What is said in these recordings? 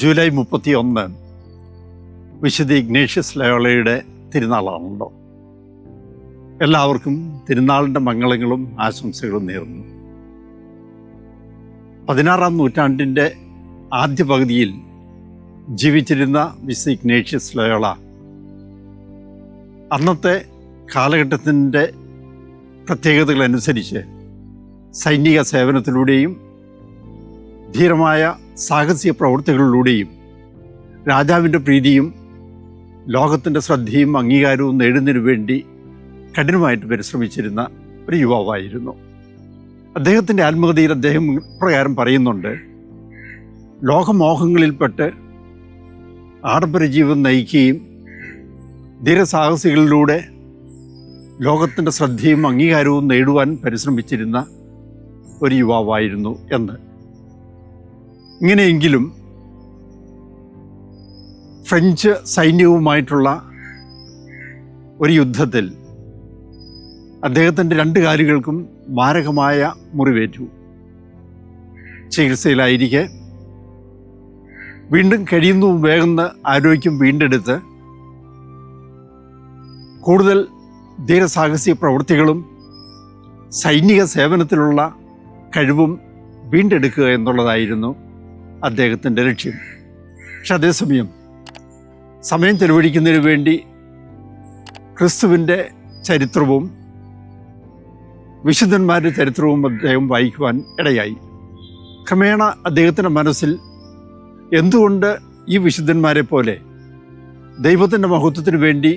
July 31 വിശുദ്ധ Ignatius ലയോളയുടെ തിരുനാളാണല്ലോ. എല്ലാവർക്കും തിരുനാളിൻ്റെ മംഗളങ്ങളും ആശംസകളും നേർന്നു. 16-ാം നൂറ്റാണ്ടിൻ്റെ ആദ്യ പകുതിയിൽ ജീവിച്ചിരുന്ന വിശുദ്ധ ഇഗ്നേഷ്യസ് ലയോള അന്നത്തെ കാലഘട്ടത്തിൻ്റെ പ്രത്യേകതകളനുസരിച്ച് സൈനിക സേവനത്തിലൂടെയും ധീരമായ സാഹസിക പ്രവൃത്തികളിലൂടെയും രാജാവിൻ്റെ പ്രീതിയും ലോകത്തിൻ്റെ ശ്രദ്ധയും അംഗീകാരവും നേടുന്നതിനു വേണ്ടി കഠിനമായിട്ട് പരിശ്രമിച്ചിരുന്ന ഒരു യുവാവായിരുന്നു. അദ്ദേഹത്തിൻ്റെ ആത്മകഥയിൽ അദ്ദേഹം പ്രകാരം പറയുന്നുണ്ട്, ലോകമോഹങ്ങളിൽപ്പെട്ട് ആഡംബര ജീവിതം നയിക്കുകയും ധീരസാഹസികളിലൂടെ ലോകത്തിൻ്റെ ശ്രദ്ധയും അംഗീകാരവും നേടുവാൻ പരിശ്രമിച്ചിരുന്ന ഒരു യുവാവായിരുന്നു എന്ന്. ഇങ്ങനെയെങ്കിലും ഫ്രഞ്ച് സൈന്യവുമായിട്ടുള്ള ഒരു യുദ്ധത്തിൽ അദ്ദേഹത്തിൻ്റെ 2 കാലുകൾക്കും മാരകമായ മുറിവേറ്റു. ചികിത്സയിലായിരിക്കെ വീണ്ടും കഴിയുന്നു വേഗം ആരോഗ്യം വീണ്ടെടുത്ത് കൂടുതൽ ധീരസാഹസിക പ്രവൃത്തികളും സൈനിക സേവനത്തിലുള്ള കഴിവും വീണ്ടെടുക്കുക എന്നുള്ളതായിരുന്നു അദ്ദേഹത്തിൻ്റെ ലക്ഷ്യം. പക്ഷെ അതേസമയം സമയം ചെലവഴിക്കുന്നതിന് വേണ്ടി ക്രിസ്തുവിൻ്റെ ചരിത്രവും വിശുദ്ധന്മാരുടെ ചരിത്രവും അദ്ദേഹം വായിക്കുവാൻ ഇടയായി. ക്രമേണ അദ്ദേഹത്തിൻ്റെ മനസ്സിൽ എന്തുകൊണ്ട് ഈ വിശുദ്ധന്മാരെ പോലെ ദൈവത്തിൻ്റെ മഹത്വത്തിന് വേണ്ടി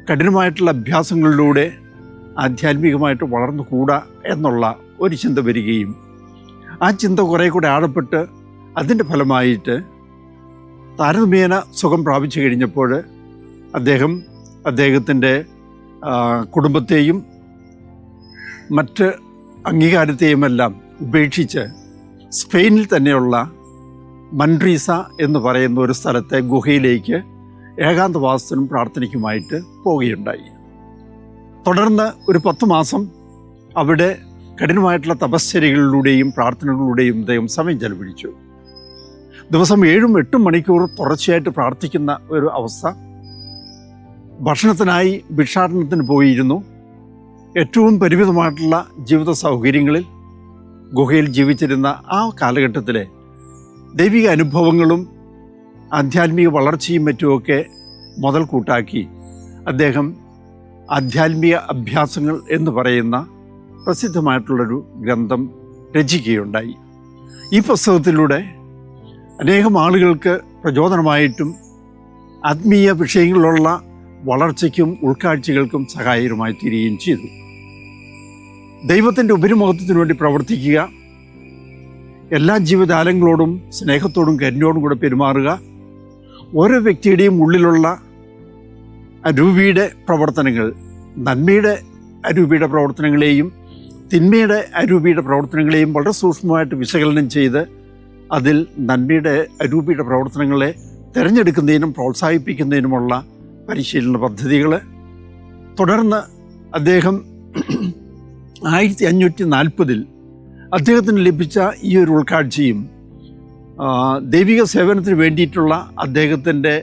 കഠിനമായിട്ടുള്ള അഭ്യാസങ്ങളിലൂടെ ആധ്യാത്മികമായിട്ട് വളർന്നുകൂടാ എന്നുള്ള ഒരു ചിന്ത വരികയും ആ ചിന്ത കുറേ കൂടെ ആഴപ്പെട്ട് അതിൻ്റെ ഫലമായിട്ട് താരതമ്യേന സുഖം പ്രാപിച്ചു കഴിഞ്ഞപ്പോൾ അദ്ദേഹത്തിൻ്റെ കുടുംബത്തെയും മറ്റ് അംഗീകാരത്തെയുമെല്ലാം ഉപേക്ഷിച്ച് സ്പെയിനിൽ തന്നെയുള്ള മൻട്രീസ എന്ന് പറയുന്ന ഒരു സ്ഥലത്തെ ഗുഹയിലേക്ക് ഏകാന്തവാസത്തിനും പ്രാർത്ഥനയ്ക്കുമായിട്ട് പോവുകയുണ്ടായി. തുടർന്ന് ഒരു 10 മാസം അവിടെ കഠിനമായിട്ടുള്ള തപശ്ചര്യകളിലൂടെയും പ്രാർത്ഥനകളിലൂടെയും അദ്ദേഹം സമയം ചെലവഴിച്ചു. ദിവസം 7-8 മണിക്കൂർ തുടർച്ചയായിട്ട് പ്രാർത്ഥിക്കുന്ന ഒരു അവസ്ഥ. ഭക്ഷണത്തിനായി ഭിക്ഷാടനത്തിന് പോയിരുന്നു. ഏറ്റവും പരിമിതമായിട്ടുള്ള ജീവിത സൗകര്യങ്ങളിൽ ഗുഹയിൽ ജീവിച്ചിരുന്ന ആ കാലഘട്ടത്തിലെ ദൈവിക അനുഭവങ്ങളും ആധ്യാത്മിക വളർച്ചയും മറ്റുമൊക്കെ മുതൽ കൂട്ടാക്കി അദ്ദേഹം ആധ്യാത്മിക അഭ്യാസങ്ങൾ എന്ന് പറയുന്ന പ്രസിദ്ധമായിട്ടുള്ളൊരു ഗ്രന്ഥം രചിക്കുകയുണ്ടായി. ഈ പുസ്തകത്തിലൂടെ അനേകം ആളുകൾക്ക് പ്രചോദനമായിട്ടും ആത്മീയ വിഷയങ്ങളിലുള്ള വളർച്ചയ്ക്കും ഉൾക്കാഴ്ചകൾക്കും സഹായകരമായി തീരുകയും ചെയ്തു. ദൈവത്തിൻ്റെ ഉപരിമഹത്വത്തിനു വേണ്ടി പ്രവർത്തിക്കുക, എല്ലാ ജീവജാലങ്ങളോടും സ്നേഹത്തോടും കരുണയോടും കൂടെ പെരുമാറുക, ഓരോ വ്യക്തിയുടെയും ഉള്ളിലുള്ള അരൂപിയുടെ പ്രവർത്തനങ്ങൾ, നന്മയുടെ അരൂപിയുടെ പ്രവർത്തനങ്ങളെയും തിന്മയുടെ അരൂപിയുടെ പ്രവർത്തനങ്ങളെയും വളരെ സൂക്ഷ്മമായിട്ട് വിശകലനം ചെയ്ത് അതിൽ നന്മയുടെ അരൂപിയുടെ പ്രവർത്തനങ്ങളെ തിരഞ്ഞെടുക്കുന്നതിനും പ്രോത്സാഹിപ്പിക്കുന്നതിനുമുള്ള പരിശീലന പദ്ധതികൾ. തുടർന്ന് അദ്ദേഹം 1540 അദ്ദേഹത്തിന് ലഭിച്ച ഈ ഒരു ഉൾക്കാഴ്ചയും ദൈവിക സേവനത്തിന് വേണ്ടിയിട്ടുള്ള അദ്ദേഹത്തിൻ്റെ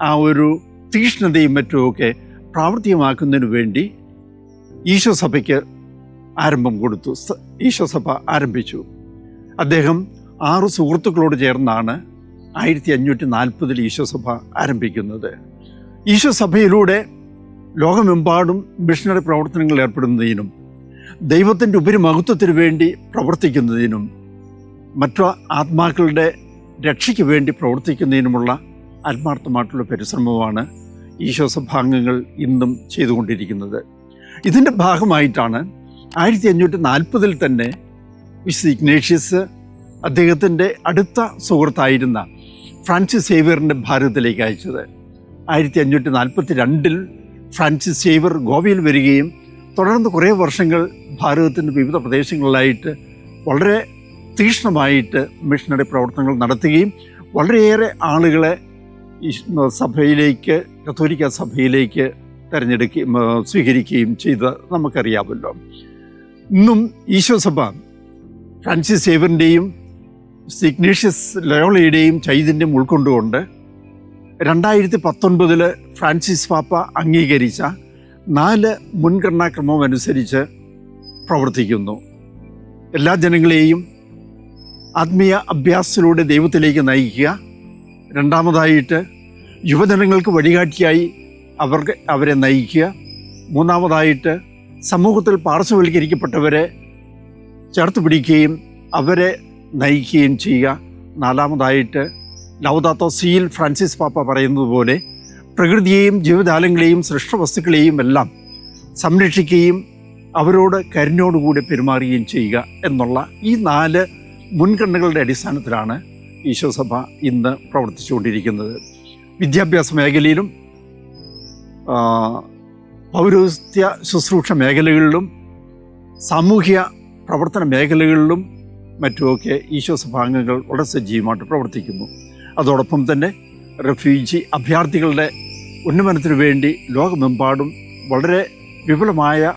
ആ ഒരു തീക്ഷ്ണതയും മറ്റുമൊക്കെ പ്രാവർത്തികമാക്കുന്നതിന് വേണ്ടി ഈശോ സഭയ്ക്ക് ആരംഭം കൊടുത്തു. ഈശോ സഭ ആരംഭിച്ചു. അദ്ദേഹം 6 സുഹൃത്തുക്കളോട് ചേർന്നാണ് 1540 ഈശോ സഭ ആരംഭിക്കുന്നത്. ഈശോ സഭയിലൂടെ ലോകമെമ്പാടും മിഷണറി പ്രവർത്തനങ്ങളിൽ ഏർപ്പെടുന്നതിനും ദൈവത്തിൻ്റെ ഉപരിമഹത്വത്തിന് വേണ്ടി പ്രവർത്തിക്കുന്നതിനും മറ്റു ആത്മാക്കളുടെ രക്ഷയ്ക്ക് വേണ്ടി പ്രവർത്തിക്കുന്നതിനുമുള്ള ആത്മാർത്ഥമായിട്ടുള്ള പരിശ്രമമാണ് ഈശോ സഭാംഗങ്ങൾ ഇന്നും ചെയ്തുകൊണ്ടിരിക്കുന്നത്. ഇതിൻ്റെ ഭാഗമായിട്ടാണ് 1540 തന്നെ വിശുദ്ധ ഇഗ്നേഷ്യസ് അദ്ദേഹത്തിൻ്റെ അടുത്ത സുഹൃത്തായിരുന്ന ഫ്രാൻസിസ് സേവ്യറിൻ്റെ ഭാരതത്തിലേക്ക് അയച്ചത്. 1542 ഫ്രാൻസിസ് സേവ്യർ ഗോവയിൽ വരികയും തുടർന്ന് കുറേ വർഷങ്ങൾ ഭാരതത്തിൻ്റെ വിവിധ പ്രദേശങ്ങളിലായിട്ട് വളരെ തീക്ഷ്ണമായിട്ട് മിഷണറി പ്രവർത്തനങ്ങൾ നടത്തുകയും വളരെയേറെ ആളുകളെ സഭയിലേക്ക്, കത്തോലിക്ക സഭയിലേക്ക് സ്വീകരിക്കുകയും ചെയ്ത് നമുക്കറിയാമല്ലോ. ഇന്നും ഈശോ സഭ ഫ്രാൻസിസ് സേവ്യറിൻ്റെയും ഇഗ്നേഷ്യസ് ലയോളയുടെയും ചൈതന്യം ഉൾക്കൊണ്ടുകൊണ്ട് 2019 ഫ്രാൻസിസ് പാപ്പ അംഗീകരിച്ച 4 മുൻഗണനാക്രമം അനുസരിച്ച് പ്രവർത്തിക്കുന്നു. എല്ലാ ജനങ്ങളെയും ആത്മീയ അഭ്യാസത്തിലൂടെ ദൈവത്തിലേക്ക് നയിക്കുക. രണ്ടാമതായിട്ട് യുവജനങ്ങൾക്ക് വഴികാട്ടിയായി അവരെ നയിക്കുക. മൂന്നാമതായിട്ട് സമൂഹത്തിൽ പാർശ്വവൽക്കരിക്കപ്പെട്ടവരെ ചേർത്ത് പിടിക്കുകയും അവരെ നയിക്കുകയും ചെയ്യുക. നാലാമതായിട്ട് ലൗദാത്തോ സിയിൽ ഫ്രാൻസിസ് പാപ്പ പറയുന്നത് പോലെ പ്രകൃതിയെയും ജീവജാലങ്ങളെയും സൃഷ്ടവസ്തുക്കളെയും എല്ലാം സംരക്ഷിക്കുകയും അവരോട് കരുണയോടുകൂടി പെരുമാറുകയും ചെയ്യുക എന്നുള്ള ഈ 4 മുൻഗണനകളുടെ അടിസ്ഥാനത്തിലാണ് ഈശോസഭ ഇന്ന് പ്രവർത്തിച്ചുകൊണ്ടിരിക്കുന്നത്. വിദ്യാഭ്യാസ മേഖലയിലും പൗരോഹിത്യ ശുശ്രൂഷ മേഖലകളിലും സാമൂഹ്യ പ്രവർത്തന മേഖലകളിലും മറ്റുമൊക്കെ ഈശോസഭാംഗങ്ങൾ വളരെ സജീവമായിട്ട് പ്രവർത്തിക്കുന്നു. അതോടൊപ്പം തന്നെ റെഫ്യൂജി അഭയാർത്ഥികളുടെ ഉന്നമനത്തിനു വേണ്ടി ലോകമെമ്പാടും വളരെ വിപുലമായ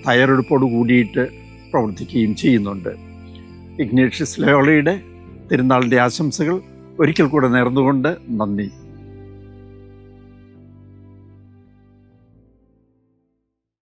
തയ്യാറെടുപ്പോട് കൂടിയിട്ട് പ്രവർത്തിക്കുകയും ചെയ്യുന്നുണ്ട്. ഇഗ്നേഷ്യസ് ലയോളയുടെ തിരുനാളിൻ്റെ ആശംസകൾ ഒരിക്കൽ കൂടെ നേർന്നുകൊണ്ട് നന്ദി.